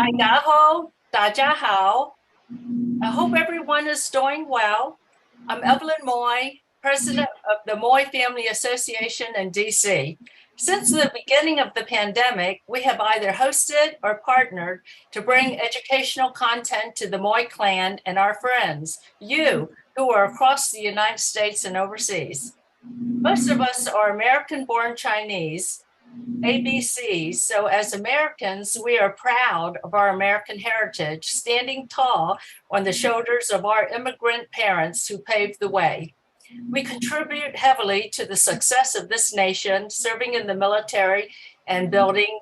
Idaho, 大家好. I hope everyone is doing well. I'm Evelyn Moy, president of the Moy Family Association in DC. Since the beginning of the pandemic, we have either hosted or partnered to bring educational content to the Moy clan and our friends, you, who are across the United States and overseas. Most of us are American-born Chinese, ABCs, so as Americans, we are proud of our American heritage, standing tall on the shoulders of our immigrant parents who paved the way. We contribute heavily to the success of this nation, serving in the military and building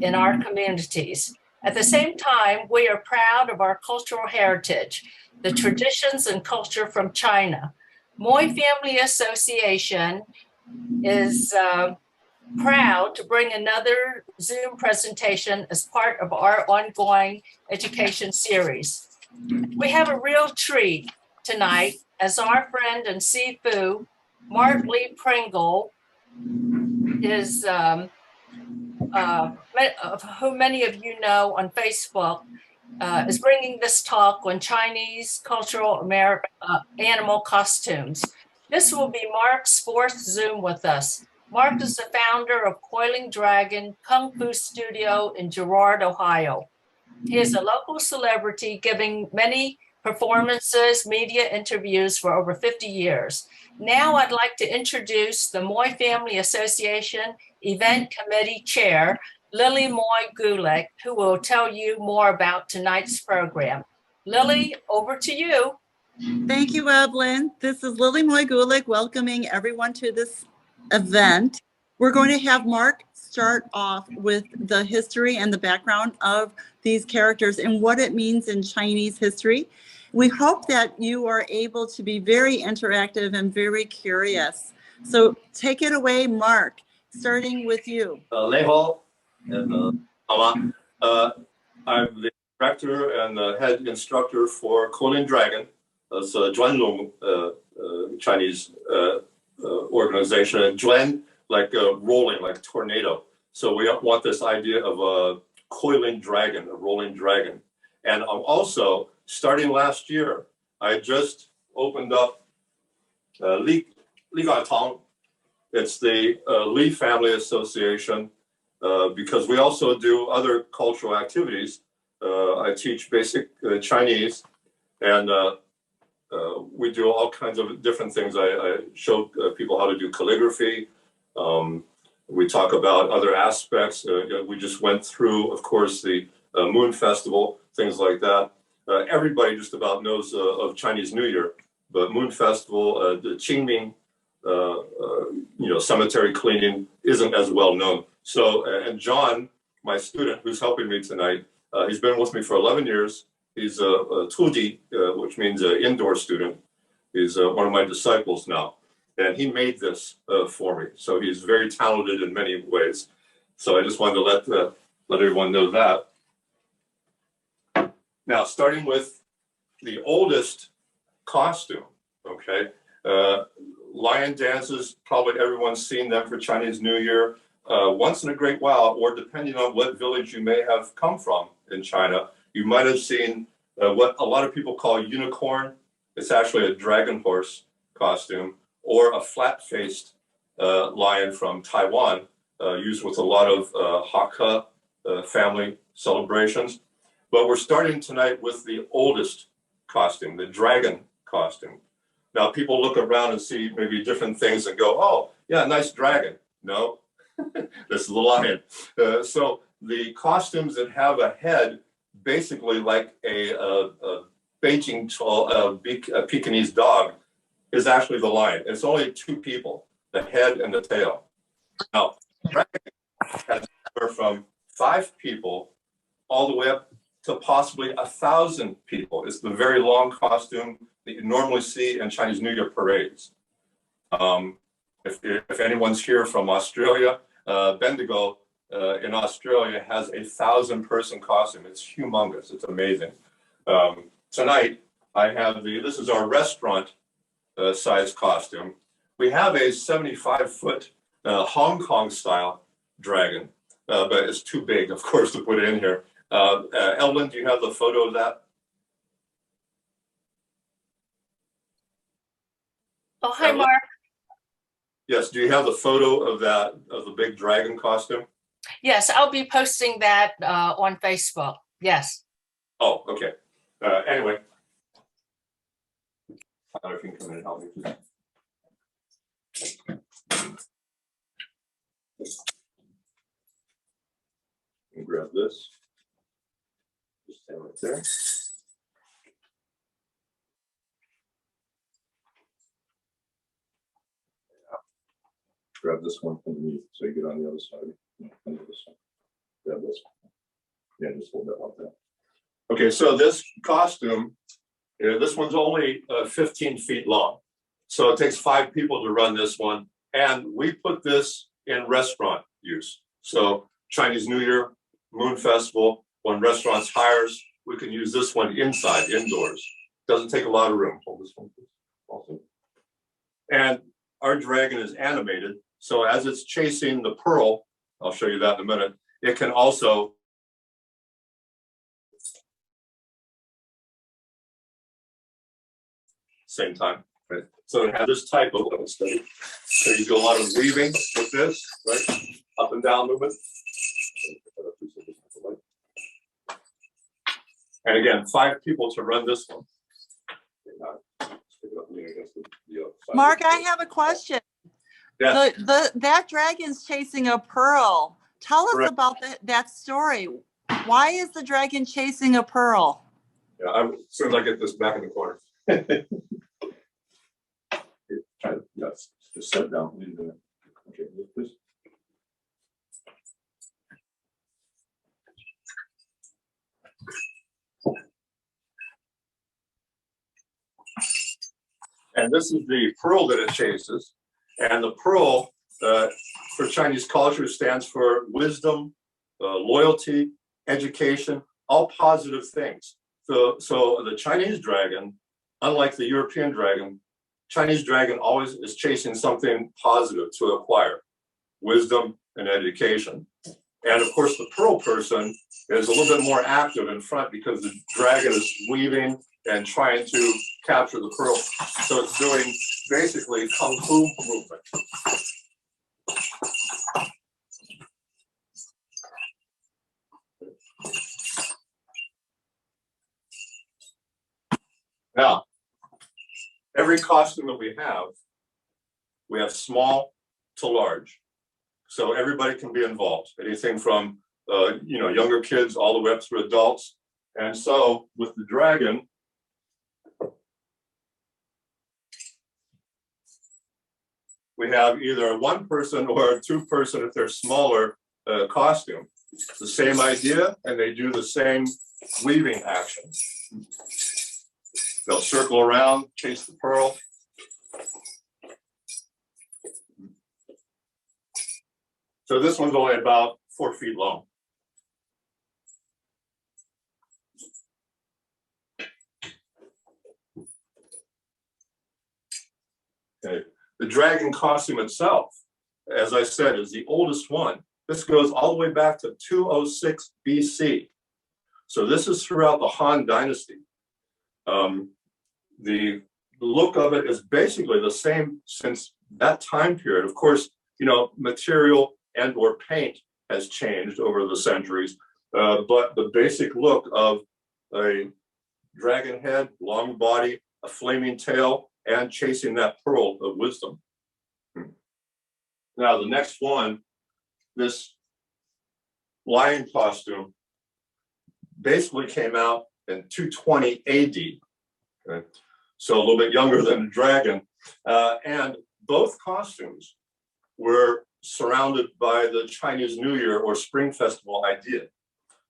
in our communities. At the same time, we are proud of our cultural heritage, the traditions and culture from China. Moy Family Association is proud to bring another Zoom presentation as part of our ongoing education series. We have a real treat tonight as our friend and Sifu, Mark Lee Pringle, is who many of you know on Facebook, is bringing this talk on Chinese cultural animal costumes. This will be Mark's fourth Zoom with us. Mark is the founder of Coiling Dragon Kung Fu Studio in Girard, Ohio. He is a local celebrity, giving many performances, media interviews for over 50 years. Now I'd like to introduce the Moy Family Association Event Committee Chair, Lily Moy Gulick, who will tell you more about tonight's program. Lily, over to you. Thank you, Evelyn. This is Lily Moy Gulick welcoming everyone to this event. We're going to have Mark start off with the history and the background of these characters and what it means in Chinese history. We hope that you are able to be very interactive and very curious. So take it away, Mark, starting with you. 你好，好吗？I'm the director and the head instructor for Coiling Dragon. It's a Zhuanlong Chinese organization. Zhuan, like rolling, like tornado. So we want this idea of a coiling dragon, a rolling dragon. And also, starting last year, I just opened up Li Gaitang. It's the Li Family Association because we also do other cultural activities. I teach basic Chinese, and we do all kinds of different things. I show people how to do calligraphy. We talk about other aspects. We just went through, of course, the Moon Festival, things like that. Everybody just about knows of Chinese New Year, but Moon Festival, the Qingming, cemetery cleaning isn't as well known. So, and John, my student who's helping me tonight, he's been with me for 11 years. He's a Tudi, which means an indoor student. He's one of my disciples now. And he made this for me. So he's very talented in many ways. So I just wanted to let everyone know that. Now, starting with the oldest costume, okay? Lion dances, probably everyone's seen them for Chinese New Year. Once in a great while, or depending on what village you may have come from in China, you might have seen what a lot of people call unicorn. It's actually a dragon horse costume, or a flat-faced lion from Taiwan, used with a lot of Hakka family celebrations. But we're starting tonight with the oldest costume, the dragon costume. Now, people look around and see maybe different things and go, oh, yeah, nice dragon. No, this is the lion. So the costumes that have a head, basically like a Beijing a Pekingese dog, is actually the lion. It's only two people, the head and the tail. Now, dragon has from 5 people all the way up to possibly 1,000 people. It's the very long costume that you normally see in Chinese New Year parades. If anyone's here from Australia, Bendigo in Australia has a 1,000-person costume. It's humongous. It's amazing. Tonight, I have this is our restaurant size costume. We have a 75-foot Hong Kong style dragon, but it's too big, of course, to put in here. Evelyn, do you have the photo of that? Oh, hi, Evelyn? Mark. Yes, do you have the photo of that, of the big dragon costume? Yes, I'll be posting that on Facebook. Yes. Oh, okay. Anyway. I don't know if you can come in and help me. And grab this. Just stand right there. Grab this one underneath so you get on the other side. No, under this one. Grab this one. Yeah, just hold that like that. Okay, so this costume, this one's only 15 feet long. So it takes 5 people to run this one. And we put this in restaurant use. So Chinese New Year, Moon Festival, when restaurants hires, we can use this one inside, indoors. Doesn't take a lot of room. Hold this one, please. Also. And our dragon is animated. So as it's chasing the pearl, I'll show you that in a minute, it can also same time, right? So it has this type of little study. So you do a lot of weaving with this, right? Up and down movement. And again, 5 people to run this one. Mark, I have a question. Yes. That dragon's chasing a pearl. Tell us Correct. about that story. Why is the dragon chasing a pearl? Yeah, as soon as I get this back in the corner. Yes, just sit down. Okay, please. And this is the pearl that it chases. And the pearl for Chinese culture stands for wisdom, loyalty, education, all positive things. So the Chinese dragon, unlike the European dragon, Chinese dragon always is chasing something positive to acquire, wisdom and education. And of course, the pearl person is a little bit more active in front because the dragon is weaving and trying to capture the pearl. So it's doing basically kung fu movement. Now, every costume that we have small to large. So everybody can be involved, anything from younger kids all the way up to adults. And so with the dragon, we have either a 1 person or a 2 person if they're smaller costume. It's the same idea, and they do the same weaving action. They'll circle around, chase the pearl. So this one's only about 4 feet long. Okay. The dragon costume itself, as I said, is the oldest one. This goes all the way back to 206 BC. So this is throughout the Han Dynasty. The look of it is basically the same since that time period. Of course, material and or paint has changed over the centuries, but the basic look of a dragon head, long body, a flaming tail, and chasing that pearl of wisdom. Now the next one, this lion costume basically came out in 220 AD. Okay? So a little bit younger than the dragon. And both costumes were surrounded by the Chinese New Year or Spring Festival idea.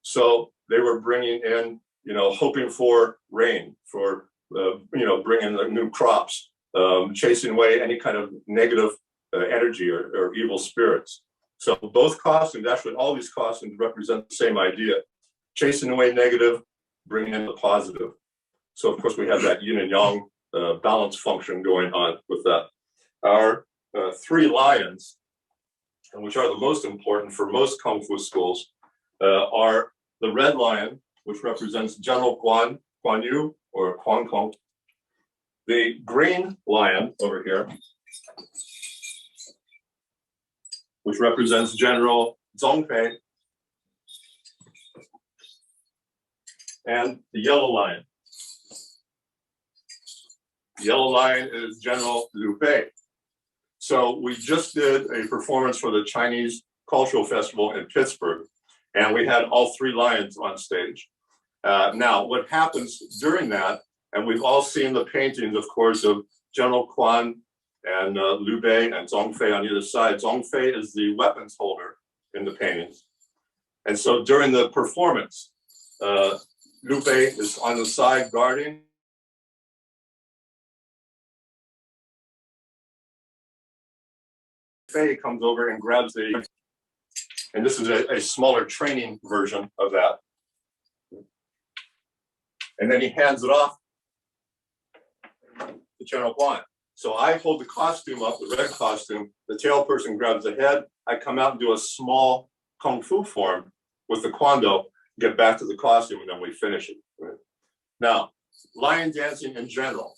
So they were bringing in, hoping for rain, for, bringing the new crops, chasing away any kind of negative energy or evil spirits. So both costumes, actually all these costumes represent the same idea, chasing away negative, bringing in the positive. So of course we have that yin and yang balance function going on with that. Our 3 lions, which are the most important for most Kung Fu schools, are the red lion, which represents General Guan Yu or Huang Kong. The green lion over here, which represents General Zhong Guo. And the yellow lion. The yellow lion is General Liu Bei. So we just did a performance for the Chinese Cultural Festival in Pittsburgh, and we had all three lions on stage. Now, what happens during that, and we've all seen the paintings, of course, of General Quan and Liu Bei and Zhong Fei on either side. Zhong Fei is the weapons holder in the paintings. And so during the performance, Liu Bei is on the side guarding. Fei comes over and grabs the, and this is a smaller training version of that. And then he hands it off to General Guan. So I hold the costume up, the red costume, the tail person grabs the head, I come out and do a small Kung Fu form with the Kwando, get back to the costume, and then we finish it. Right? Now, lion dancing in general.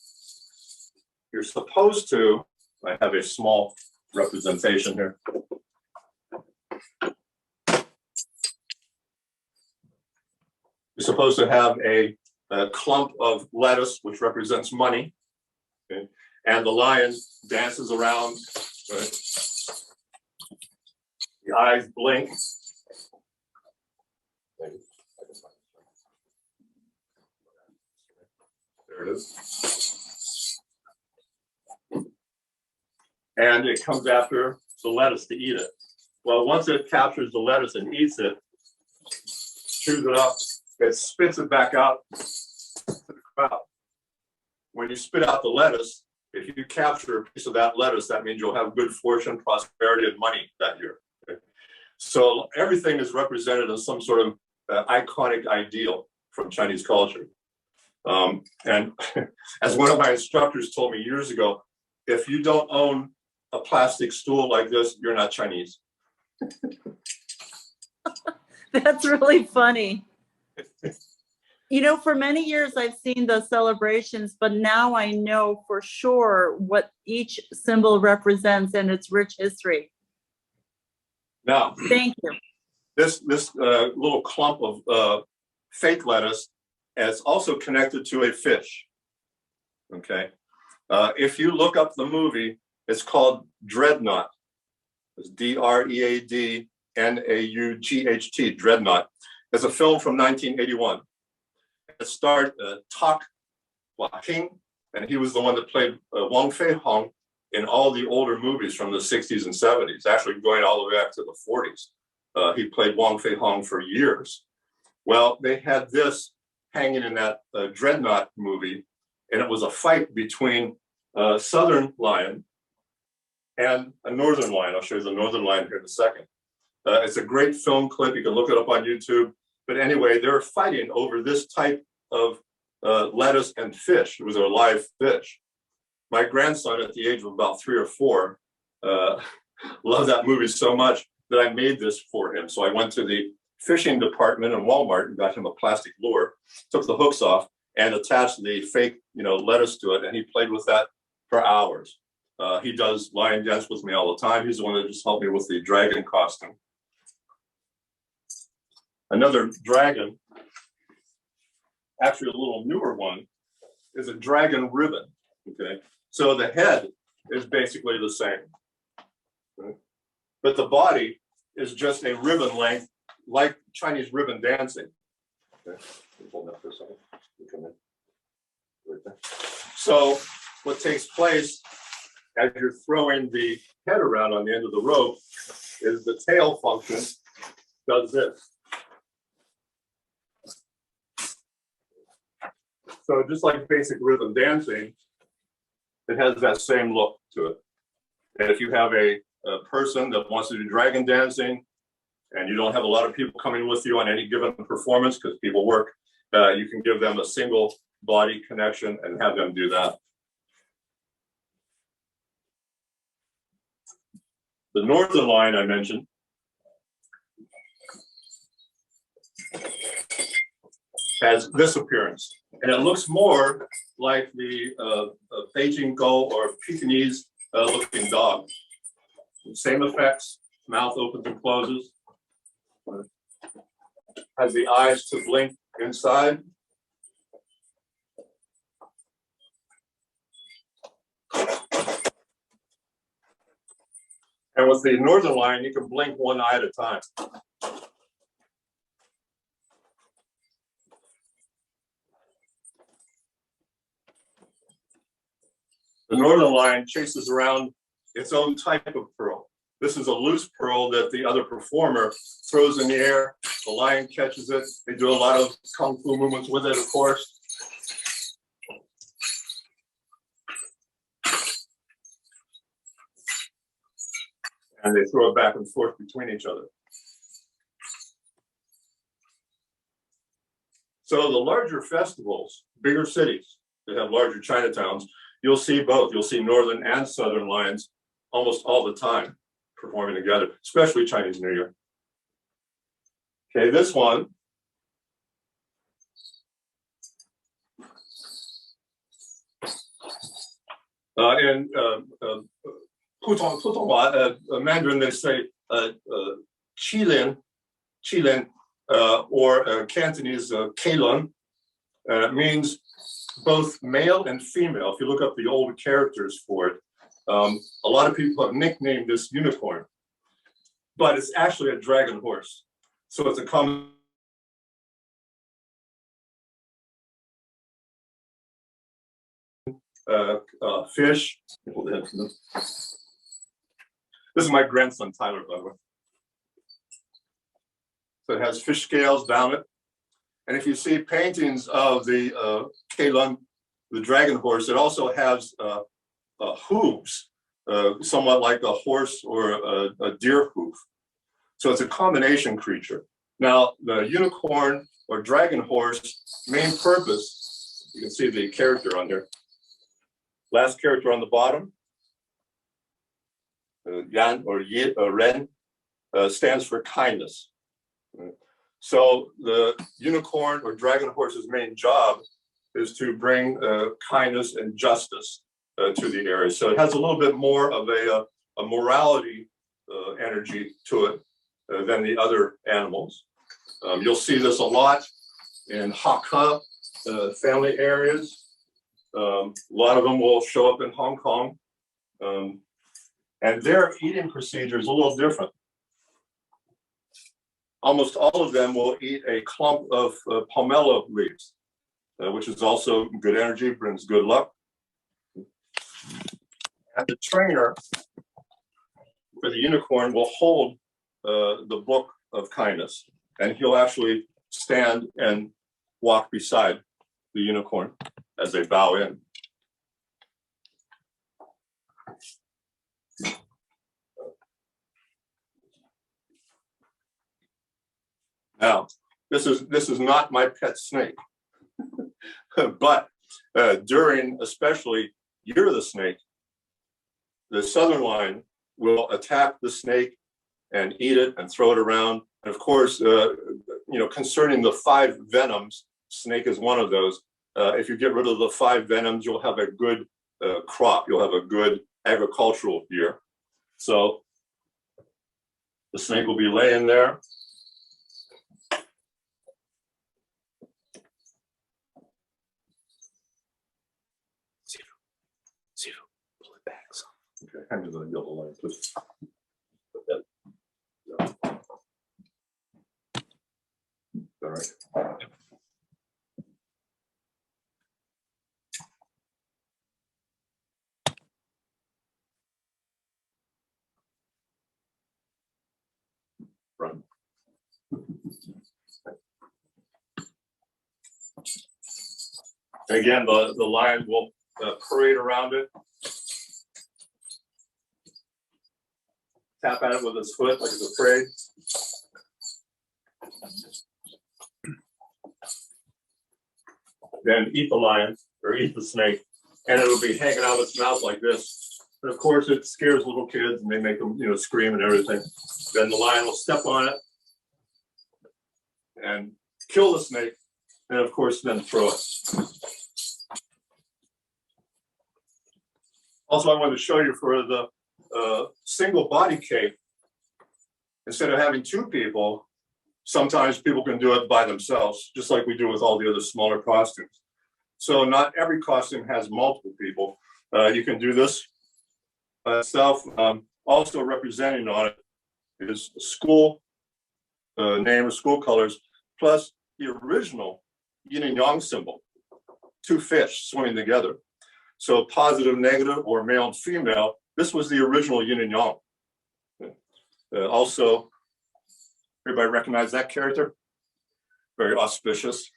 You're supposed to, I have a small representation here. You're supposed to have a clump of lettuce, which represents money. Okay? And the lion dances around. Right? The eyes blink. There it is. And it comes after the lettuce to eat it. Well, once it captures the lettuce and eats it, chews it up, it spits it back out to the crowd. When you spit out the lettuce, if you capture a piece of that lettuce, that means you'll have good fortune, prosperity, and money that year. Okay? So everything is represented as some sort of iconic ideal from Chinese culture. And as one of my instructors told me years ago, if you don't own a plastic stool like this, you're not Chinese. That's really funny. You know, for many years I've seen the celebrations, but now I know for sure what each symbol represents and its rich history. Now, thank you. This little clump of fake lettuce is also connected to a fish. Okay, if you look up the movie, it's called Dreadnought. It's Dreadnaught, Dreadnought. It's a film from 1981. It starred Tak Wah-king, and he was the one that played Wang Fei-hong in all the older movies from the 60s and 70s, actually going all the way back to the 40s. He played Wang Fei-hong for years. Well, they had this hanging in that Dreadnought movie, and it was a fight between a southern lion and a northern lion. I'll show you the northern lion here in a second. It's a great film clip. You can look it up on YouTube. But anyway, they were fighting over this type of lettuce and fish. It was a live fish. My grandson, at the age of about 3 or 4, loved that movie so much that I made this for him. So I went to the fishing department in Walmart and got him a plastic lure, took the hooks off, and attached the fake, lettuce to it, and he played with that for hours. He does lion dance with me all the time. He's the one that just helped me with the dragon costume. Another dragon, actually a little newer one, is a dragon ribbon. Okay, so the head is basically the same, okay? But the body is just a ribbon length, like Chinese ribbon dancing. Okay, hold that for a second. Come in. Right there. So what takes place as you're throwing the head around on the end of the rope is the tail function does this. So just like basic rhythm dancing, it has that same look to it. And if you have a person that wants to do dragon dancing and you don't have a lot of people coming with you on any given performance because people work, you can give them a single body connection and have them do that. The northern lion I mentioned has this appearance. And it looks more like the Beijing Gong or Pekingese looking dog. Same effects, mouth opens and closes. Has the eyes to blink inside. And with the northern lion, you can blink one eye at a time. The northern lion chases around its own type of pearl. This is a loose pearl that the other performer throws in the air. The lion catches it. They do a lot of kung fu movements with it, of course. And they throw it back and forth between each other. So the larger festivals, bigger cities that have larger Chinatowns, you'll see both. You'll see northern and southern lions almost all the time performing together, especially Chinese New Year. Okay, this one. In Mandarin, they say qilin, or Cantonese keilun, means both male and female. If you look up the old characters for it, a lot of people have nicknamed this unicorn, but it's actually a dragon horse. So it's a common fish. This is my grandson, Tyler, by the way. So it has fish scales down it. And if you see paintings of the keilun, the dragon horse, it also has hooves, somewhat like a horse or a deer hoof. So it's a combination creature. Now, the unicorn or dragon horse, main purpose, you can see the character on there. Last character on the bottom, Yan or Yi or Ren, stands for kindness. So the unicorn or dragon horse's main job is to bring kindness and justice to the area. So it has a little bit more of a morality energy to it than the other animals. You'll see this a lot in Hakka family areas. A lot of them will show up in Hong Kong. And their eating procedure is a little different. Almost all of them will eat a clump of pomelo leaves, which is also good energy, brings good luck. And the trainer for the unicorn will hold the book of kindness, and he'll actually stand and walk beside the unicorn as they bow in. Now, this is not my pet snake, but during especially Year of the Snake, the southern lion will attack the snake and eat it and throw it around. And of course, concerning the 5 venoms, snake is one of those. If you get rid of the 5 venoms, you'll have a good crop. You'll have a good agricultural year. So the snake will be laying there. Pull it back some. Okay, hand me the yellow line, please. All right. Run. Again, the lion will parade around it, tap at it with his foot like it's afraid. Then eat the lion or eat the snake, and it'll be hanging out of its mouth like this. And of course, it scares little kids, and they make them, scream and everything. Then the lion will step on it and kill the snake, and of course, then throw it. Also, I wanted to show you for the single body cape, instead of having two people, sometimes people can do it by themselves, just like we do with all the other smaller costumes. So not every costume has multiple people. You can do this by itself. Also representing on it is school name of school colors, plus the original yin and yang symbol, two fish swimming together. So positive, negative, or male and female, this was the original yin and yang. Also, everybody recognize that character? Very auspicious.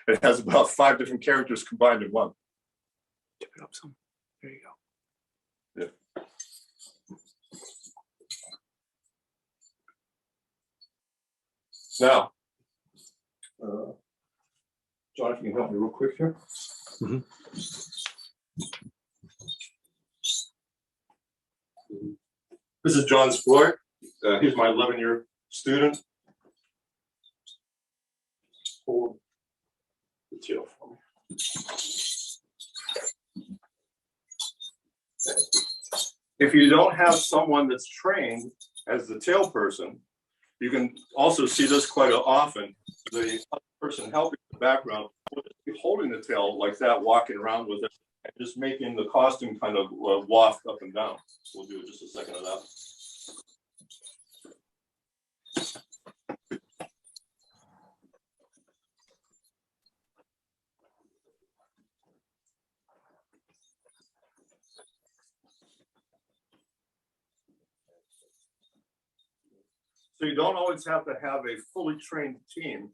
It has about 5 different characters combined in one. Tip it up some. There you go. Yeah. Now, John, if you can help me real quick here. Mm-hmm. This is John Sployer. He's my 11-year student. Hold the tail for me. If you don't have someone that's trained as the tail person, you can also see this quite often. The other person helping in the background will just be holding the tail like that, walking around with it, and just making the costume kind of waft up and down. We'll do just a second of that. So you don't always have to have a fully trained team.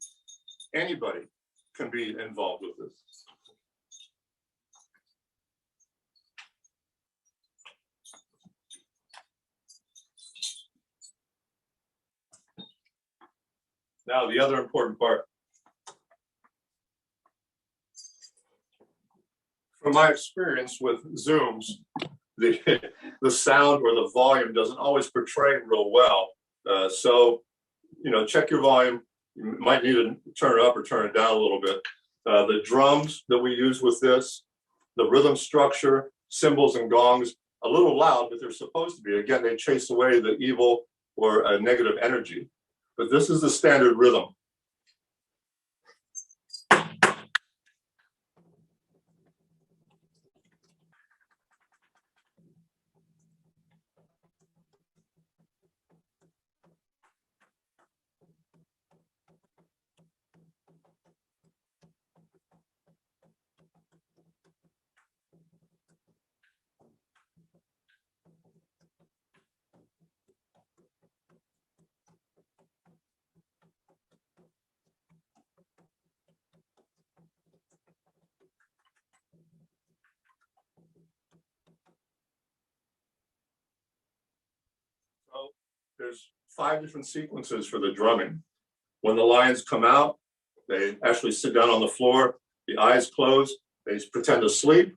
Anybody can be involved with this. Now, the other important part. From my experience with Zooms, the sound or the volume doesn't always portray real well. So, check your volume. You might need to turn it up or turn it down a little bit. The drums that we use with this, the rhythm structure, cymbals and gongs, a little loud, but they're supposed to be. Again, they chase away the evil or negative energy. But this is the standard rhythm. So there's 5 different sequences for the drumming. When the lions come out, they actually sit down on the floor, the eyes close, they pretend to sleep,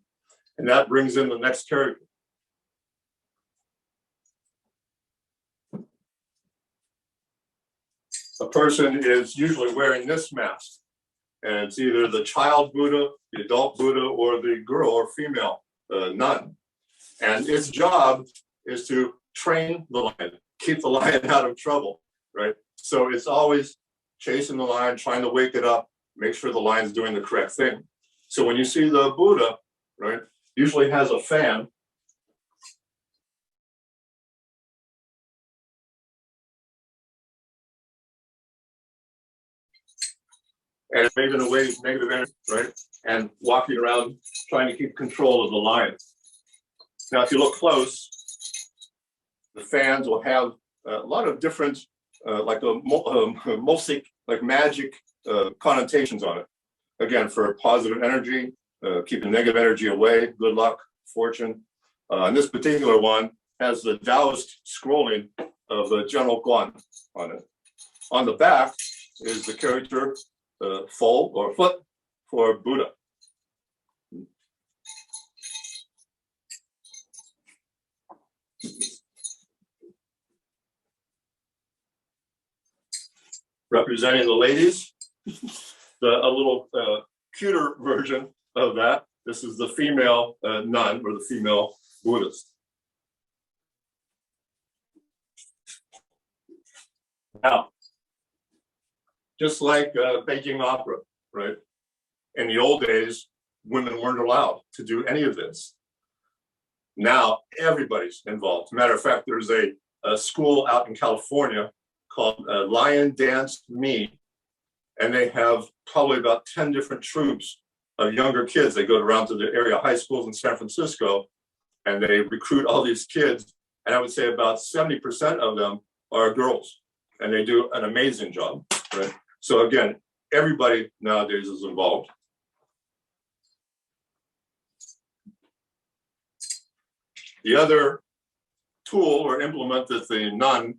and that brings in the next character. A person is usually wearing this mask, and it's either the child Buddha, the adult Buddha, or the girl or female nun. And its job is to train the lion, keep the lion out of trouble, right? So it's always chasing the lion, trying to wake it up, make sure the lion's doing the correct thing. So when you see the Buddha, right, usually has a fan. And waving away negative energy, right? And walking around trying to keep control of the lion. Now, if you look close, the fans will have a lot of different, like mosaic, like magic connotations on it. Again, for positive energy, keeping negative energy away, good luck, fortune. And this particular one has the Taoist scrolling of the General Gong on it. On the back is the character foal or foot for Buddha. Representing the ladies, A little cuter version of that. This is the female nun or the female Buddhist. Now, just like Beijing Opera, right? In the old days, women weren't allowed to do any of this. Now everybody's involved. Matter of fact, there's a school out in California called Lion Dance Me, and they have probably about 10 different troops of younger kids. They go around to the area high schools in San Francisco, and they recruit all these kids. And I would say about 70% of them are girls, and they do an amazing job, right? So again, everybody nowadays is involved. The other tool or implement that the nun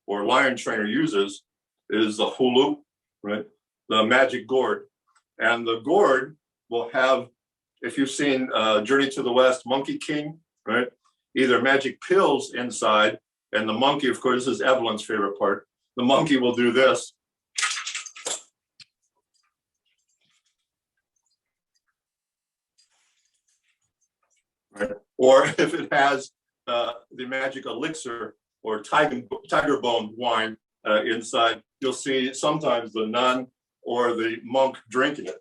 or lion trainer uses is the hulu, right? The magic gourd. And the gourd will have, if you've seen Journey to the West, Monkey King, right? Either magic pills inside, and the monkey, of course, this is Evelyn's favorite part. The monkey will do this. Right? Or if it has the magic elixir or tiger bone wine inside, you'll see sometimes the nun or the monk drinking it.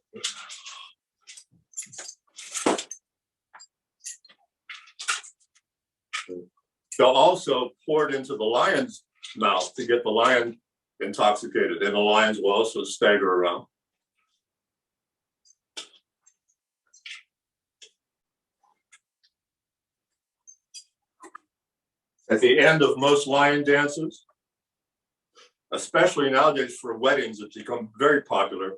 They'll also pour it into the lion's mouth to get the lion intoxicated, and the lions will also stagger around. At the end of most lion dances, especially nowadays for weddings, it's become very popular.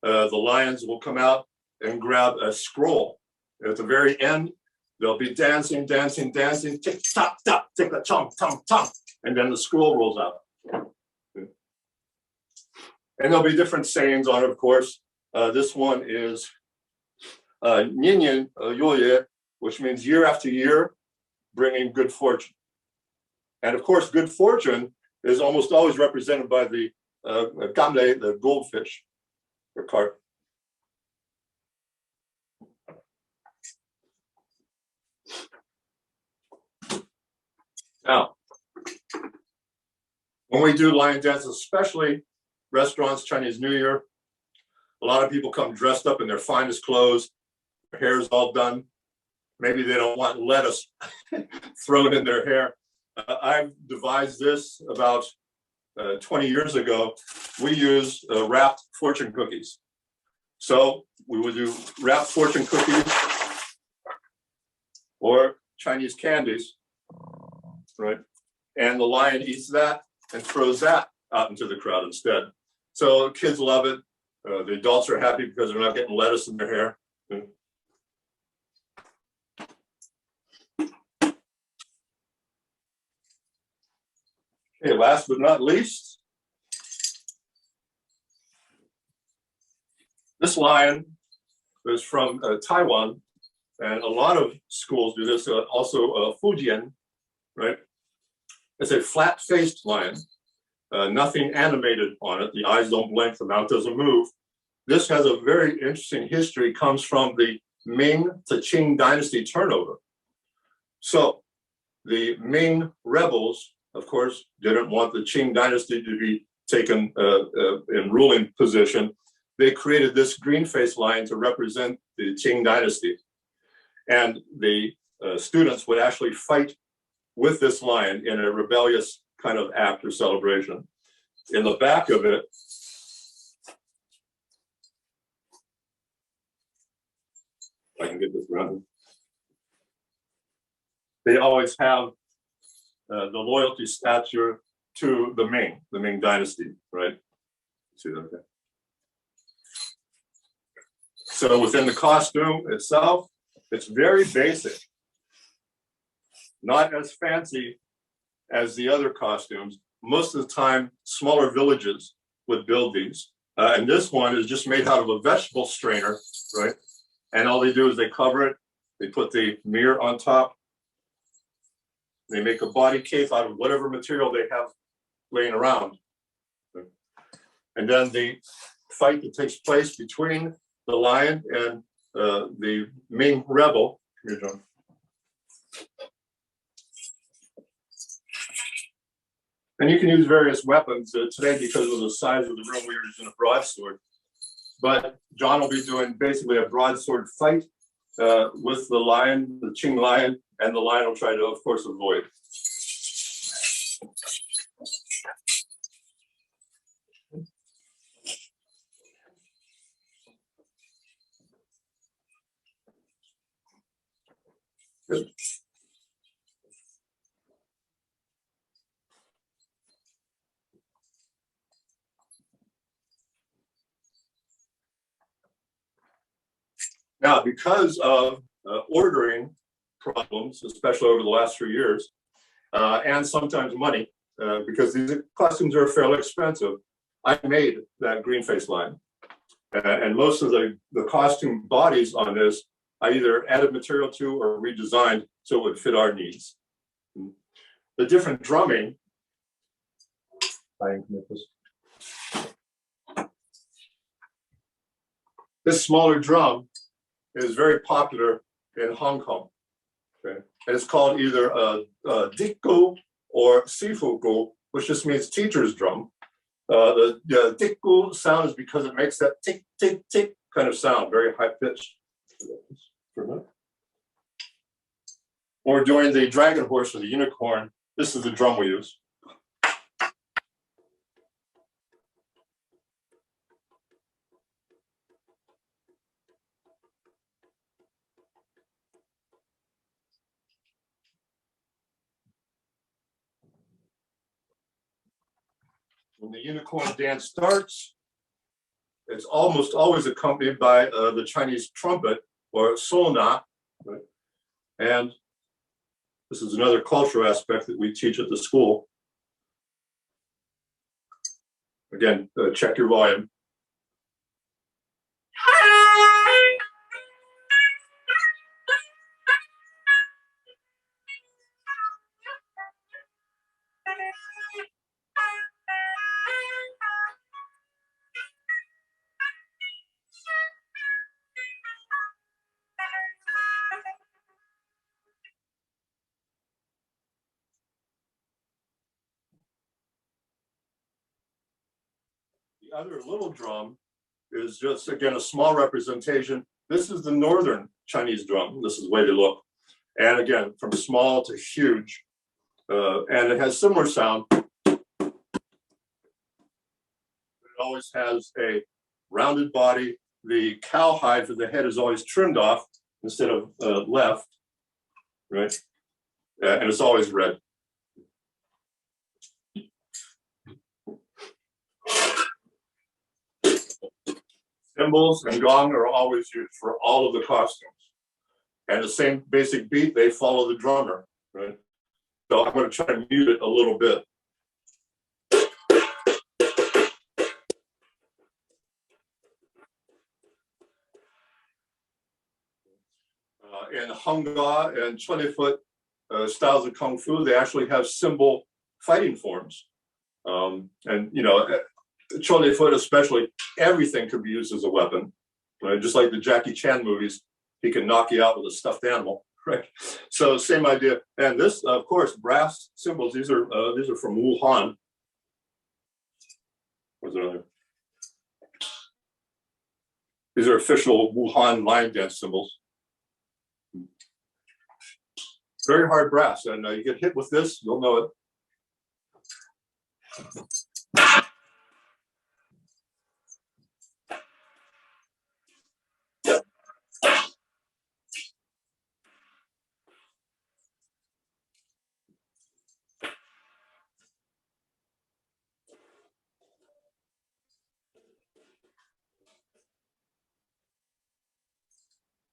The lions will come out and grab a scroll. At the very end, they'll be dancing, dancing, dancing, tick tock tock, tick a chong tong tong, and then the scroll rolls out. And there'll be different sayings on it, of course. This one is Nian Nian Yoye, which means year after year, bringing good fortune. And of course, good fortune is almost always represented by the gamle, the goldfish or carp. Now, when we do lion dances, especially restaurants, Chinese New Year, a lot of people come dressed up in their finest clothes, their hair's all done. Maybe they don't want lettuce thrown in their hair. I've devised this about 20 years ago. We use wrapped fortune cookies. So we would do wrapped fortune cookies or Chinese candies, right? And the lion eats that and throws that out into the crowd instead. So kids love it. The adults are happy because they're not getting lettuce in their hair. Okay, last but not least, this lion is from Taiwan, and a lot of schools do this. Also, Fujian, right? It's a flat-faced lion, nothing animated on it. The eyes don't blink, the mouth doesn't move. This has a very interesting history. It comes from the Ming to Qing dynasty turnover. So the Ming rebels, of course, didn't want the Qing dynasty to be taken in ruling position. They created this green-faced lion to represent the Qing dynasty. And the students would actually fight with this lion in a rebellious kind of act or celebration. In the back of it, if I can get this running, they always have the loyalty statue to the Ming dynasty, right? See that? Okay. So within the costume itself, it's very basic, not as fancy as the other costumes. Most of the time, smaller villages would build these. And this one is just made out of a vegetable strainer, right? And all they do is they cover it, they put the mirror on top, they make a body cape out of whatever material they have laying around. And then the fight that takes place between the lion and the Ming rebel. Here, John. And you can use various weapons. Today, because of the size of the room, we were using a broadsword. But John will be doing basically a broadsword fight with the lion, the Qing lion, and the lion will try to, of course, avoid. Good. Now, because of ordering problems, especially over the last few years, and sometimes money, because these costumes are fairly expensive, I made that green face line. And most of the costume bodies on this, I either added material to or redesigned so it would fit our needs. The different drumming, this smaller drum is very popular in Hong Kong. Okay? And it's called either a dikgu or sifugu, which just means teacher's drum. The dikgu sound is because it makes that tick, tick, tick kind of sound, very high pitched. Or during the dragon horse or the unicorn, this is the drum we use. When the unicorn dance starts, it's almost always accompanied by the Chinese trumpet or sona. Right? And this is another cultural aspect that we teach at the school. Again, check your volume. The other little drum is just, again, a small representation. This is the northern Chinese drum. This is the way they look. And again, from small to huge. And it has similar sound. It always has a rounded body. The cowhide for the head is always trimmed off instead of left, right? And it's always red. Cymbals and gong are always used for all of the costumes. And the same basic beat, they follow the drummer, right? So I'm going to try to mute it a little bit. In Hung Guo and 20-foot styles of Kung Fu, they actually have cymbal fighting forms. And, you know, 20-foot especially, everything could be used as a weapon. Right? Just like the Jackie Chan movies, he can knock you out with a stuffed animal. Right? So same idea. And this, of course, brass cymbals, these are from Wuhan. What's another? These are official Wuhan line dance cymbals. Very hard brass, and you get hit with this, you'll know it.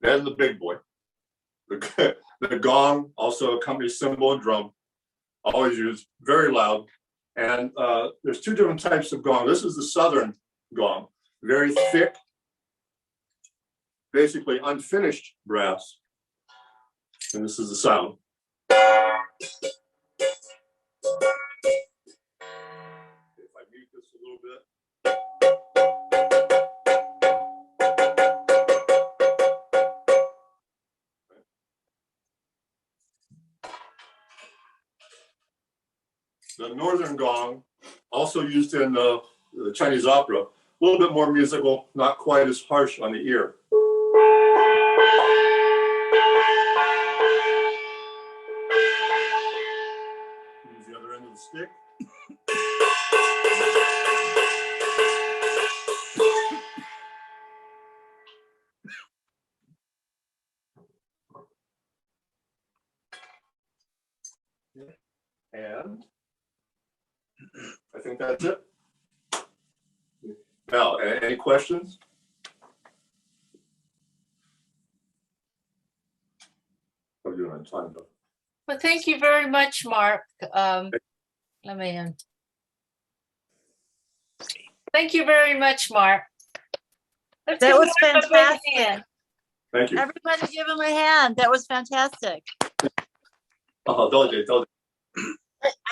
And the big boy. The gong, also accompanies cymbal and drum, always used, very loud. And there's two different types of gong. This is the southern gong, very thick, basically unfinished brass. And this is the sound. If I mute this a little bit. the northern gong, also used in the Chinese opera. A little bit more musical, not quite as harsh on the ear. Use the other end of the stick. And I think that's it. Now, any questions? How are you doing on time, though? Well, thank you very much, Mark. Let me in. Thank you very much, Mark. Let's That give was Mark a big fantastic. hand. Thank you. Everybody give him a hand. That was fantastic. Oh, told you.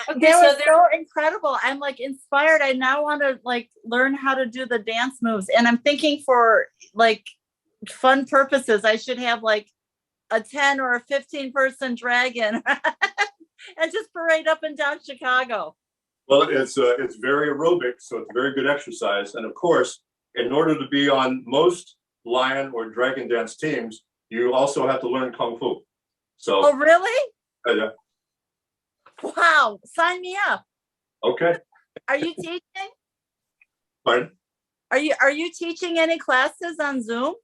Okay, That so was there, so incredible. I'm like inspired. I now want to like learn how to do the dance moves. And I'm thinking for like fun purposes, I should have like a 10 or a 15 person dragon and just parade up and down Chicago. Well, it's very aerobic, so it's very good exercise. And of course, in order to be on most lion or dragon dance teams, you also have to learn Kung Fu. So, Oh, really? yeah. Wow. Sign me up. Okay. Are you teaching? Pardon? Are you teaching any classes on Zoom?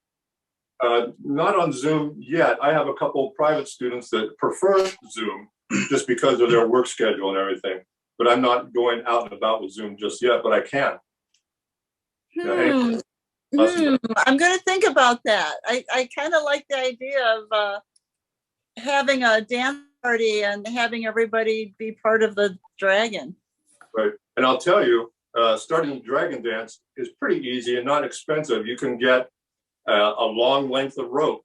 Not on Zoom yet. I have a couple of private students that prefer Zoom just because of their work schedule and everything. But I'm not going out and about with Zoom just yet, but I can. I'm going to think about that. I kind of like the idea of having a dance party and having everybody be part of the dragon. Right. And I'll tell you, starting dragon dance is pretty easy and not expensive. You can get a long length of rope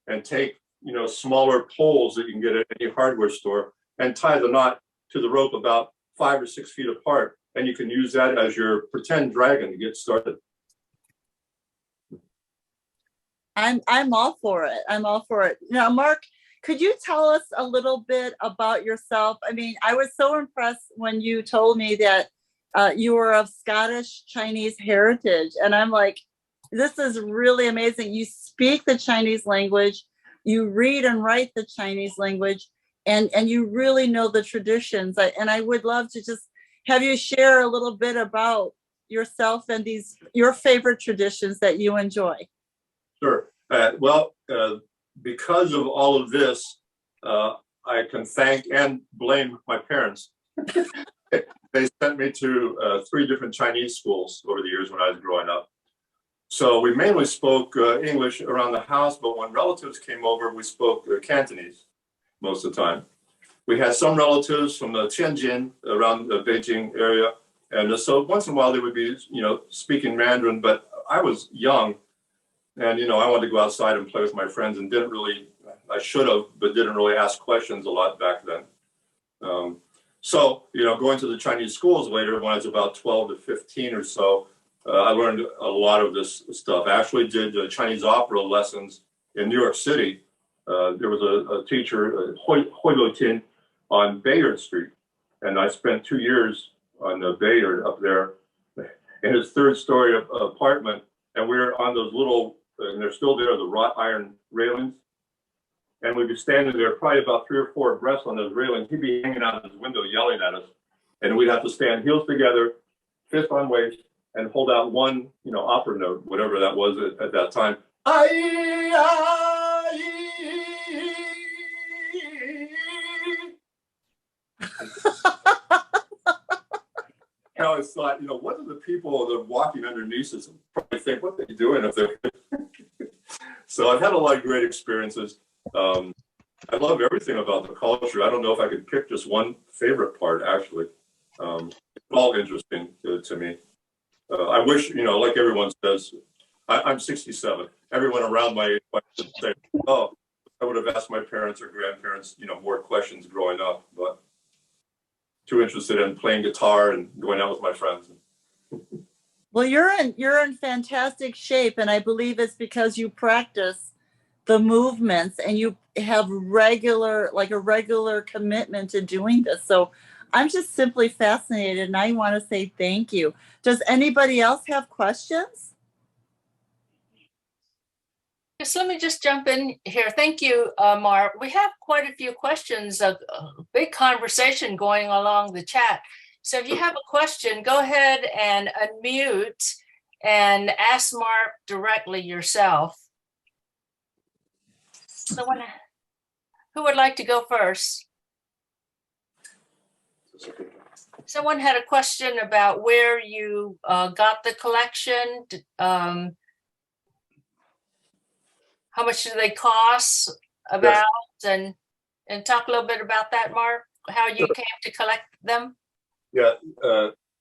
and take, smaller poles that you can get at any hardware store and tie the knot to the rope about 5 or 6 feet apart. And you can use that as your pretend dragon to get started. I'm all for it. I'm all for it. Now, Mark, could you tell us a little bit about yourself? I mean, I was so impressed when you told me that you were of Scottish Chinese heritage. And I'm like, this is really amazing. You speak the Chinese language, you read and write the Chinese language, and you really know the traditions. And I would love to just have you share a little bit about yourself and your favorite traditions that you enjoy. Sure. Because of all of this, I can thank and blame my parents. They sent me to 3 different Chinese schools over the years when I was growing up. So we mainly spoke English around the house, but when relatives came over, we spoke Cantonese most of the time. We had some relatives from Tianjin around the Beijing area. And so once in a while they would be, speaking Mandarin, but I was young. And, I wanted to go outside and play with my friends and I should have, but didn't really ask questions a lot back then. So, going to the Chinese schools later when I was about 12 to 15 or so, I learned a lot of this stuff. I actually did Chinese opera lessons in New York City. There was a teacher, Hui Luotin, on Bayard Street. And I spent 2 years on the Bayard up there in his 3rd story apartment. And we were on those little, and they're still there, the wrought iron railings. And we'd be standing there probably about 3 or 4 abreast on those railings. He'd be hanging out of his window yelling at us. And we'd have to stand heels together, fist on waist, and hold out one, opera note, whatever that was at that time. I always thought, what do the people that are walking underneath us probably think, what are they doing up there? So I've had a lot of great experiences. I love everything about the culture. I don't know if I could pick just one favorite part, actually. It's all interesting to me. I wish, like everyone says, I'm 67. Everyone around my age might say, oh, I would have asked my parents or grandparents, more questions growing up, but too interested in playing guitar and going out with my friends. Well, you're in fantastic shape, and I believe it's because you practice the movements and you have a regular commitment to doing this. So I'm just simply fascinated, and I want to say thank you. Does anybody else have questions? Yes, let me just jump in here. Thank you, Mark. We have quite a few questions, a big conversation going along the chat. So if you have a question, go ahead and unmute and ask Mark directly yourself. Someone, who would like to go first? Someone had a question about where you got the collection. How much do they cost about, and talk a little bit about that, Mark, how you came to collect them? Yeah,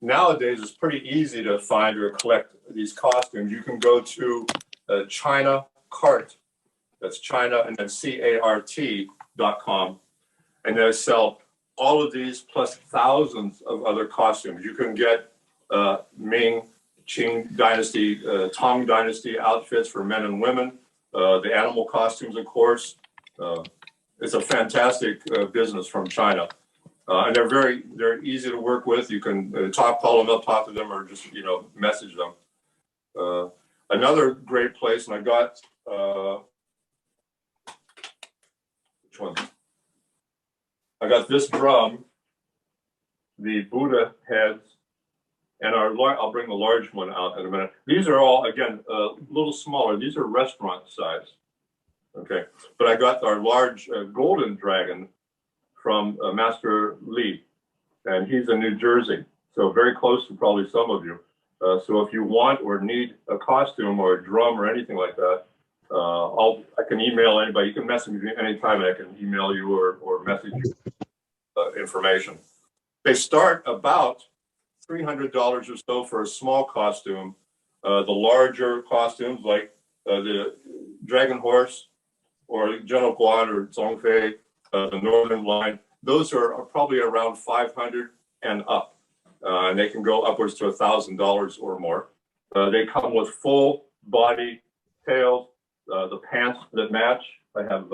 nowadays it's pretty easy to find or collect these costumes. You can go to China Cart, that's China and then CART.com, and they sell all of these plus thousands of other costumes. You can get Ming, Qing Dynasty, Tang Dynasty outfits for men and women, the animal costumes, of course. It's a fantastic business from China. And they're easy to work with. You can call them up, talk to them, or just, message them. Another great place, and I got, which one? I got this drum, the Buddha heads, and I'll bring the large one out in a minute. These are all, again, a little smaller. These are restaurant size. Okay, but I got our large golden dragon from Master Lee, and he's in New Jersey, so very close to probably some of you. So if you want or need a costume or a drum or anything like that, I can email anybody. You can message me anytime, and I can email you or message you information. They start about $300 or so for a small costume. The larger costumes, like the Dragon Horse or Zhong Guo or Zhong Fei, the Northern Line, those are probably around 500 and up. And they can go upwards to $1,000 or more. They come with full body tails, the pants that match. I have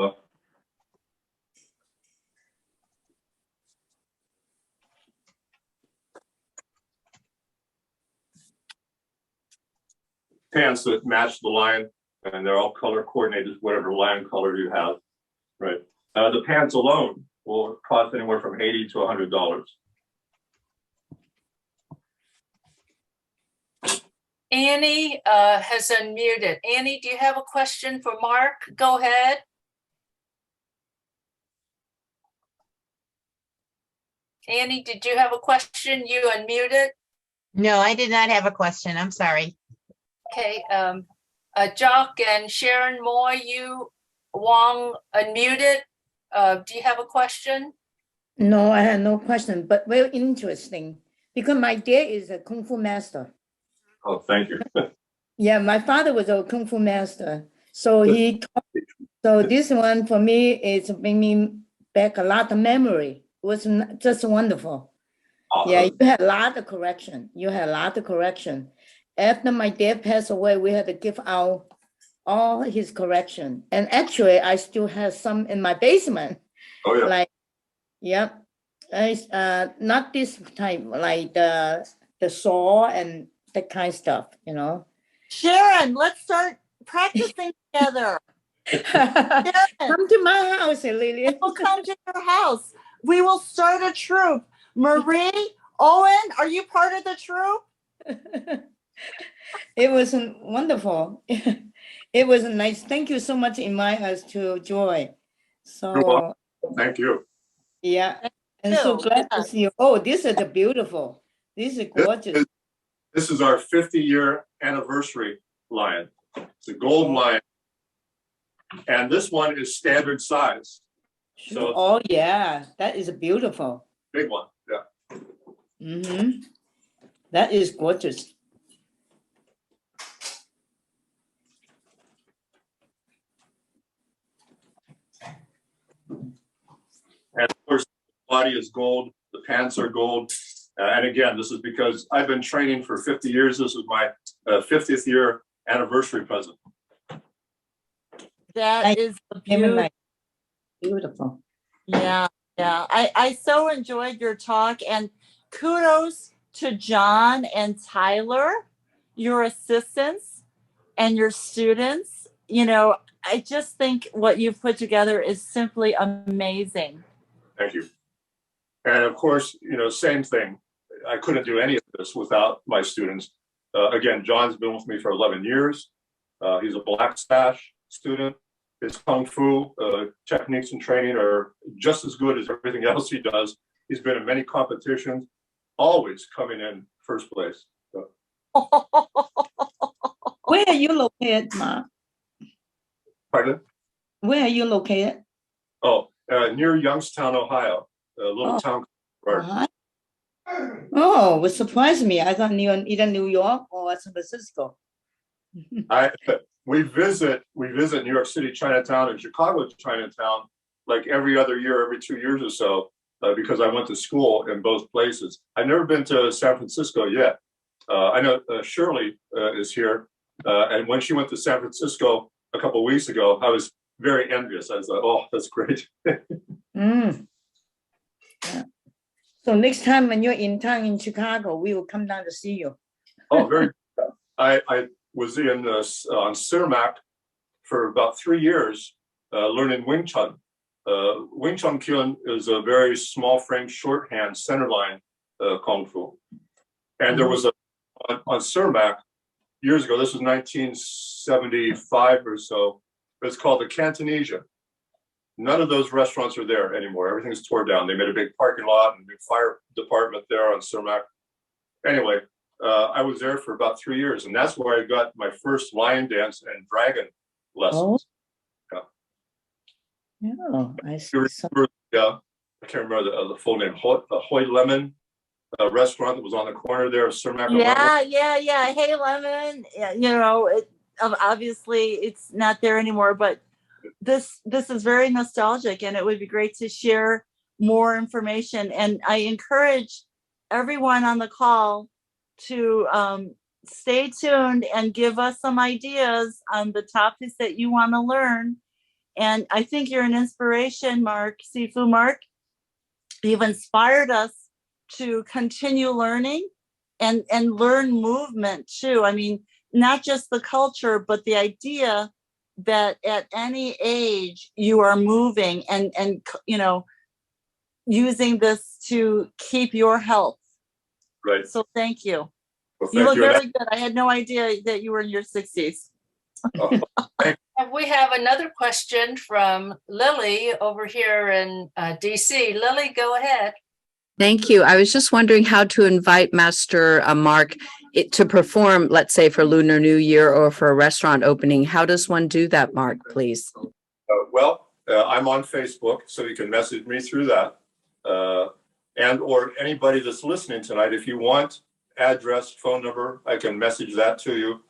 pants that match the lion, and they're all color coordinated, whatever lion color you have, right? The pants alone will cost anywhere from $80 to $100. Annie has unmuted. Annie, do you have a question for Mark? Go ahead. Annie, did you have a question? You unmuted. No, I did not have a question. I'm sorry. Okay. Jock and Sharon Moore, you Wong unmuted. Do you have a question? No, I have no question, but very interesting because my dad is a Kung Fu master. Oh, thank you. Yeah, my father was a Kung Fu master. So so this one for me is bringing back a lot of memory. It was just wonderful. Awesome. Yeah, you had a lot of correction. After my dad passed away, we had to give out all his correction. And actually, I still have some in my basement. Oh, yeah. Like, yep. Not this type, like the saw and that kind of stuff, Sharon, let's start practicing together. Sharon, Come to my house, Lily. we'll come to your house. We will start a troop. Marie, Owen, are you part of the troop? It was wonderful. It was nice. Thank you so much inviting us to Joy. You're welcome. Thank you. Yeah. And so glad to see you. Oh, this is beautiful. This is gorgeous. This is our 50-year anniversary lion. It's a gold lion. And this one is standard size. So oh, yeah. That is beautiful. Big one. Yeah. Mm-hmm. That is gorgeous. And of course, the body is gold. The pants are gold. And again, this is because I've been training for 50 years. This is my 50th year anniversary present. That is beautiful. Beautiful. Yeah. Yeah, I so enjoyed your talk, and kudos to John and Tyler, your assistants and your students. You know, I just think what you've put together is simply amazing. Thank you. And of course, same thing. I couldn't do any of this without my students. Again, John's been with me for 11 years. He's a black sash student. His Kung Fu techniques and training are just as good as everything else he does. He's been in many competitions, always coming in first place. So. Where are you located, Mark? Pardon? Where are you located? Oh, near Youngstown, Ohio, a little town. Oh, it surprised me. I thought either New York or San Francisco. We visit New York City Chinatown and Chicago Chinatown like every other year, every 2 years or so, because I went to school in both places. I've never been to San Francisco yet. I know Shirley is here, and when she went to San Francisco a couple of weeks ago, I was very envious. I was like, oh, that's great. Yeah. So next time when you're in town in Chicago, we will come down to see you. Oh, very good. I was on Cermak for about 3 years learning Wing Chun. Wing Chun Kyun is a very small frame shorthand centerline Kung Fu. And there was on Cermak years ago, this was 1975 or so, it's called the Cantonesian. None of those restaurants are there anymore. Everything's torn down. They made a big parking lot and a new fire department there on Cermak. Anyway, I was there for about 3 years, and that's where I got my first lion dance and dragon lessons. Oh, I see. Yeah, I can't remember the full name. Hoy Lemon restaurant that was on the corner there of Cermak. Yeah. Hey, Lemon. Obviously it's not there anymore, but this is very nostalgic, and it would be great to share more information. And I encourage everyone on the call to stay tuned and give us some ideas on the topics that you want to learn. And I think you're an inspiration, Mark, Sifu Mark. You've inspired us to continue learning and learn movement too. I mean, not just the culture, but the idea that at any age you are moving and using this to keep your health. Right. So thank you. Well, You look very good. I had no idea that you were in your 60s. We have another question from Lily over here in DC. Lily, go ahead. Thank you. I was just wondering how to invite Master Mark to perform, let's say for Lunar New Year or for a restaurant opening. How does one do that, Mark, please? I'm on Facebook, so you can message me through that. And or anybody that's listening tonight, if you want address, phone number, I can message that to you.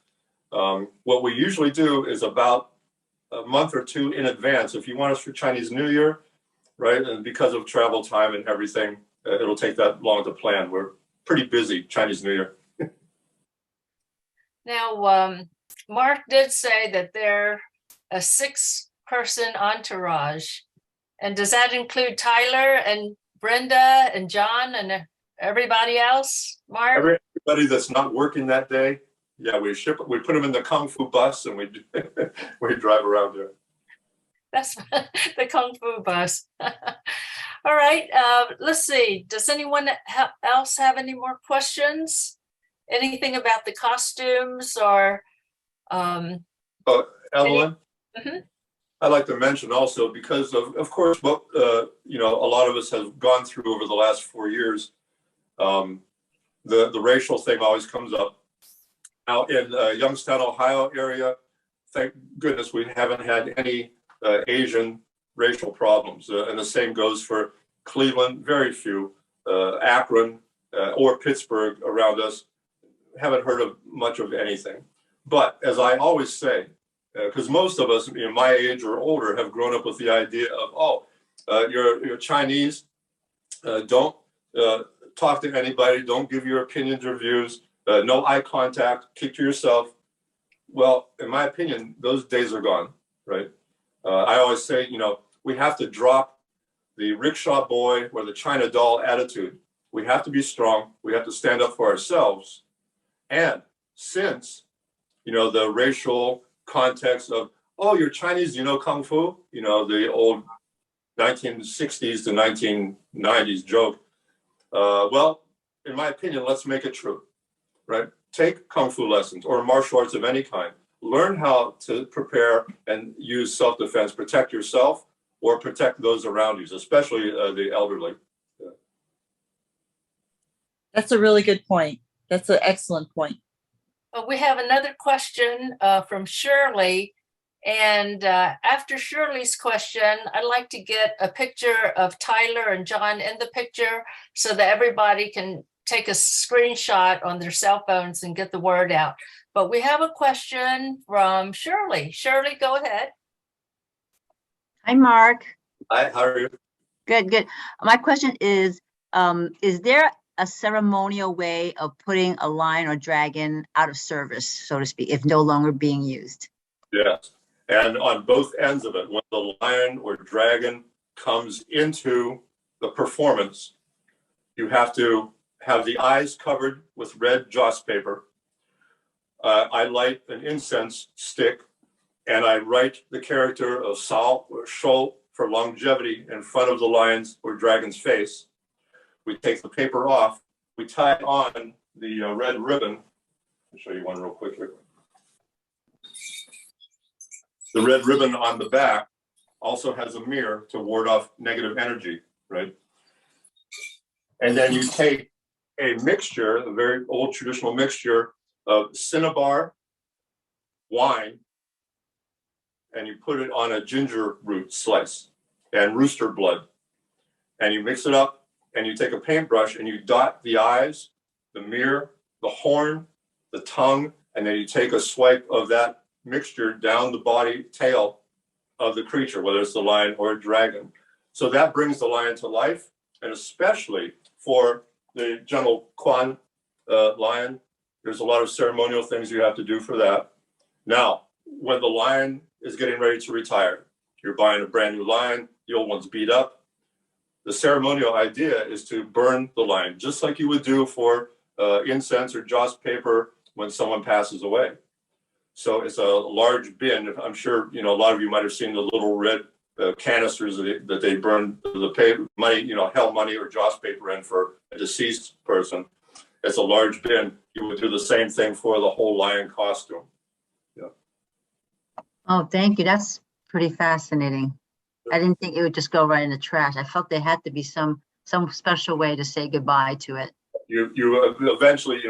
What we usually do is about a month or two in advance. If you want us for Chinese New Year, right, and because of travel time and everything, it'll take that long to plan. We're pretty busy Chinese New Year. Now, Mark did say that they're a 6-person entourage. And does that include Tyler and Brenda and John and everybody else, Mark? Everybody that's not working that day. Yeah, we put them in the Kung Fu bus and we drive around there. That's the Kung Fu bus. All right, let's see. Does anyone else have any more questions? Anything about the costumes or? Evelyn, I'd like to mention also, because of course, what a lot of us have gone through over the last 4 years, the racial thing always comes up. Now in Youngstown, Ohio area, thank goodness we haven't had any Asian racial problems, and the same goes for Cleveland. Very few. Akron or Pittsburgh around us, haven't heard of much of anything. But as I always say, because most of us, my age or older, have grown up with the idea of, you're Chinese, don't talk to anybody, don't give your opinions or views, no eye contact, keep to yourself. Well, in my opinion, those days are gone, right? I always say, we have to drop the rickshaw boy or the China doll attitude. We have to be strong. We have to stand up for ourselves. And since, the racial context of, oh, you're Chinese, you know Kung Fu, the old 1960s to 1990s joke. Well, in my opinion, let's make it true, right? Take Kung Fu lessons or martial arts of any kind. Learn how to prepare and use self-defense, protect yourself or protect those around you, especially the elderly. That's a really good point. That's an excellent point. We have another question from Shirley. And after Shirley's question, I'd like to get a picture of Tyler and John in the picture so that everybody can take a screenshot on their cell phones and get the word out. But we have a question from Shirley. Shirley, go ahead. Hi, Mark. Hi, how are you? Good, good. My question is there a ceremonial way of putting a lion or dragon out of service, so to speak, if no longer being used? Yes. And on both ends of it, when the lion or dragon comes into the performance, you have to have the eyes covered with red joss paper. I light an incense stick and I write the character of Sao or Shou for longevity in front of the lion's or dragon's face. We take the paper off, we tie on the red ribbon. I'll show you one real quick here. The red ribbon on the back also has a mirror to ward off negative energy, right? And then you take a mixture, a very old traditional mixture of cinnabar, wine, and you put it on a ginger root slice and rooster blood. And you mix it up and you take a paintbrush and you dot the eyes, the mirror, the horn, the tongue, and then you take a swipe of that mixture down the body tail of the creature, whether it's the lion or a dragon. So that brings the lion to life, and especially for the gentle Quan lion, there's a lot of ceremonial things you have to do for that. Now, when the lion is getting ready to retire, you're buying a brand new lion, the old one's beat up. The ceremonial idea is to burn the lion, just like you would do for incense or joss paper when someone passes away. So it's a large bin. I'm sure, a lot of you might have seen the little red canisters that they burn the money, hell money or joss paper in for a deceased person. It's a large bin. You would do the same thing for the whole lion costume. Yeah. Oh, thank you. That's pretty fascinating. I didn't think it would just go right in the trash. I felt there had to be some special way to say goodbye to it. You eventually,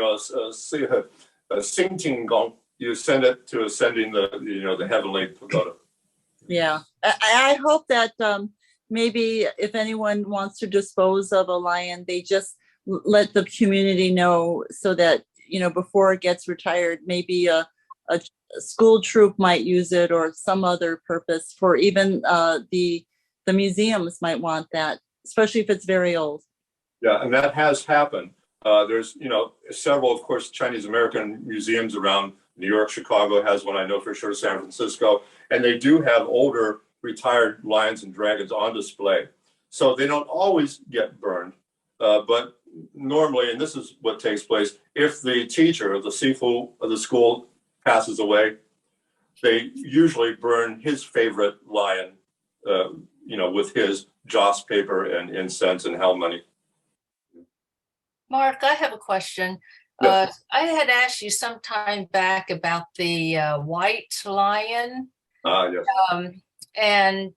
Gong, you send it to ascending the heavenly pagoda. Yeah, I hope that maybe if anyone wants to dispose of a lion, they just let the community know so that, before it gets retired, maybe a school troop might use it or some other purpose. For even the museums might want that, especially if it's very old. Yeah, and that has happened. There's, several, of course, Chinese American museums around New York. Chicago has one, I know for sure, San Francisco. And they do have older retired lions and dragons on display. So they don't always get burned. But normally, and this is what takes place, if the teacher or the sifu of the school passes away, they usually burn his favorite lion, with his joss paper and incense and hell money. Mark, I have a question. Yes. I had asked you some time back about the white lion. Yes. And,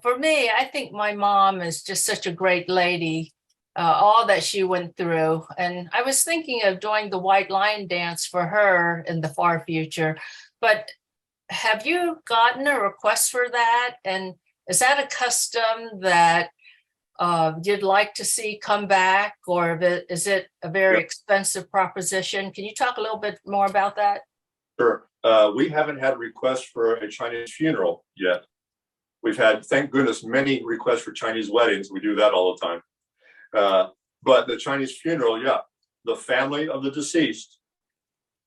for me, I think my mom is just such a great lady, all that she went through. And I was thinking of doing the white lion dance for her in the far future. But have you gotten a request for that? And is that a custom that you'd like to see come back, or is it a very expensive proposition? Can you talk a little bit more about that? Sure. We haven't had a request for a Chinese funeral yet. We've had, thank goodness, many requests for Chinese weddings. We do that all the time. But the Chinese funeral, the family of the deceased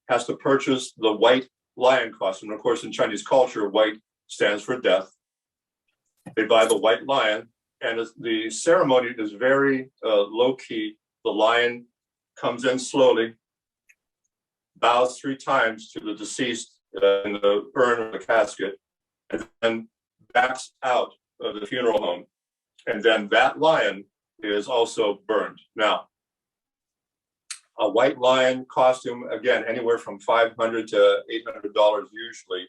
has to purchase the white lion costume. Of course, in Chinese culture, white stands for death. They buy the white lion, and the ceremony is very low key. The lion comes in slowly, bows 3 times to the deceased in the urn or the casket, and then backs out of the funeral home. And then that lion is also burned. Now, a white lion costume, again, anywhere from $500 to $800 usually,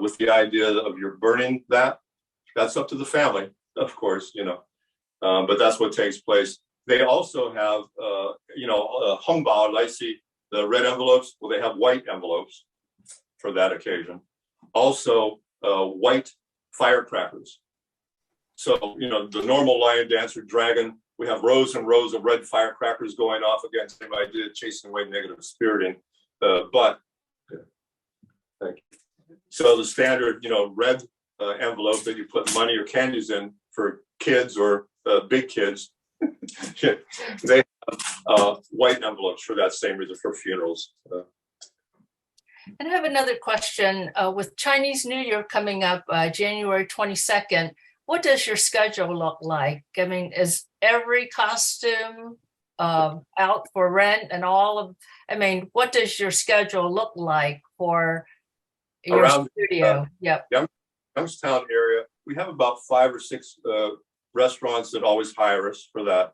with the idea of you're burning that. That's up to the family, of course, you know, but that's what takes place. They also have, hongbao, like see the red envelopes. Well, they have white envelopes for that occasion. Also, white firecrackers. So, you know, the normal lion dance or dragon, we have rows and rows of red firecrackers going off. Again, same idea, chasing away negative spiriting. But thank you. So the standard, you know, red envelope that you put money or candies in for kids or big kids, they have white envelopes for that same reason for funerals. And I have another question. With Chinese New Year coming up, January 22nd, what does your schedule look like? I mean, is every costume out for rent and all of, I mean, what does your schedule look like for your Around, studio? Yep. Youngstown area, we have about 5 or 6 restaurants that always hire us for that.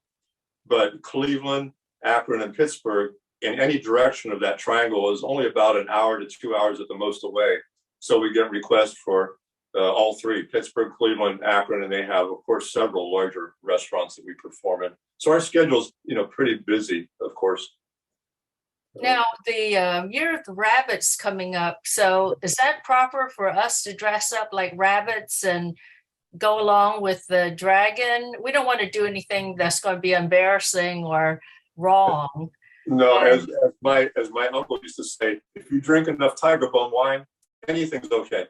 But Cleveland, Akron, and Pittsburgh, in any direction of that triangle, is only about an hour to 2 hours at the most away. So we get requests for all 3, Pittsburgh, Cleveland, Akron, and they have, of course, several larger restaurants that we perform in. So our schedule's, you know, pretty busy, of course. Now, the Year of the Rabbit's coming up. So is that proper for us to dress up like rabbits and go along with the dragon? We don't want to do anything that's going to be embarrassing or wrong. No, as my uncle used to say, if you drink enough Tiger Bone wine, anything's okay.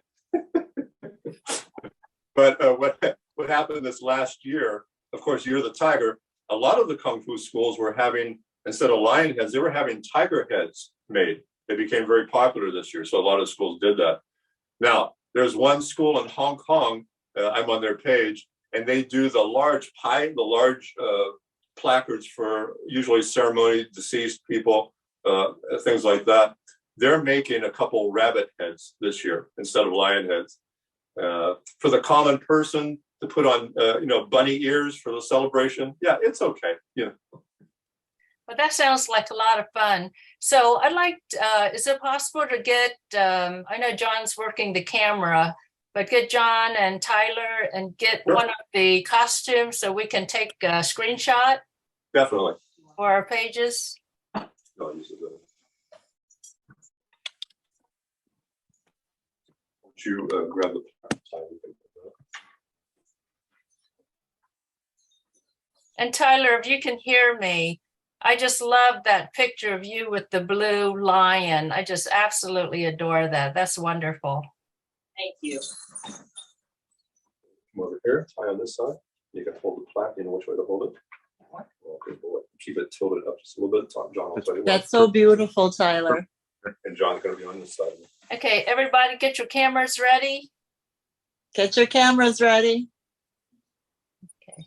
But what happened this last year, of course, Year of the Tiger, a lot of the Kung Fu schools were having, instead of lion heads, they were having tiger heads made. They became very popular this year. So a lot of schools did that. Now, there's one school in Hong Kong, I'm on their page, and they do the large placards for usually ceremony, deceased people, things like that. They're making a couple rabbit heads this year instead of lion heads. For the common person to put on, bunny ears for the celebration, yeah, it's okay. Yeah. Well, that sounds like a lot of fun. So I'd like, is it possible to get, I know John's working the camera, but get John and Tyler and get Sure. one of the costumes so we can take a screenshot Definitely. for our pages? Won't you grab the And Tyler, if you can hear me, I just love that picture of you with the blue lion. I just absolutely adore that. That's wonderful. Thank you. Come over here, tie on this side. You can hold the plaque, you know which way to hold it. Okay, keep it tilted up just a little bit. John will tell you. That's so beautiful, Tyler. And John's gonna be on this side. Okay, everybody get your cameras ready. Get your cameras ready. Okay.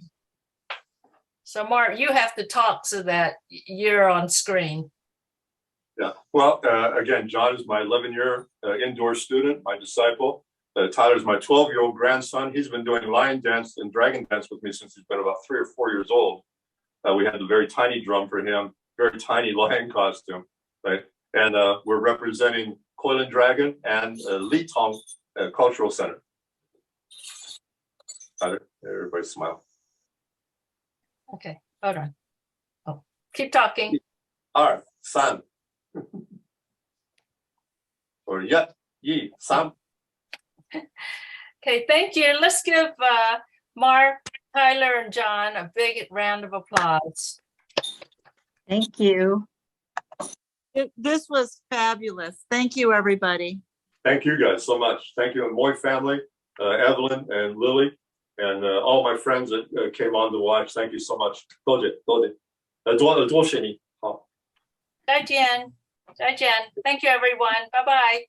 So Mark, you have to talk so that you're on screen. Yeah, well, again, John is my 11-year indoor student, my disciple. Tyler's my 12-year-old grandson. He's been doing lion dance and dragon dance with me since he's been about 3 or 4 years old. We had a very tiny drum for him, very tiny lion costume, right? And we're representing Koilin Dragon and Litong Cultural Center. Tyler, everybody smile. Okay, hold on. Oh, keep talking. 2, 3. Or 1, 2, 3. Okay, thank you. Let's give Mark, Tyler, and John a big round of applause. Thank you. This was fabulous. Thank you, everybody. Thank you guys so much. Thank you, Moy family, Evelyn and Lily, and all my friends that came on to watch. Thank you so much. 多谢，多谢，多谢你。好。再见. Thank you, everyone. Bye-bye.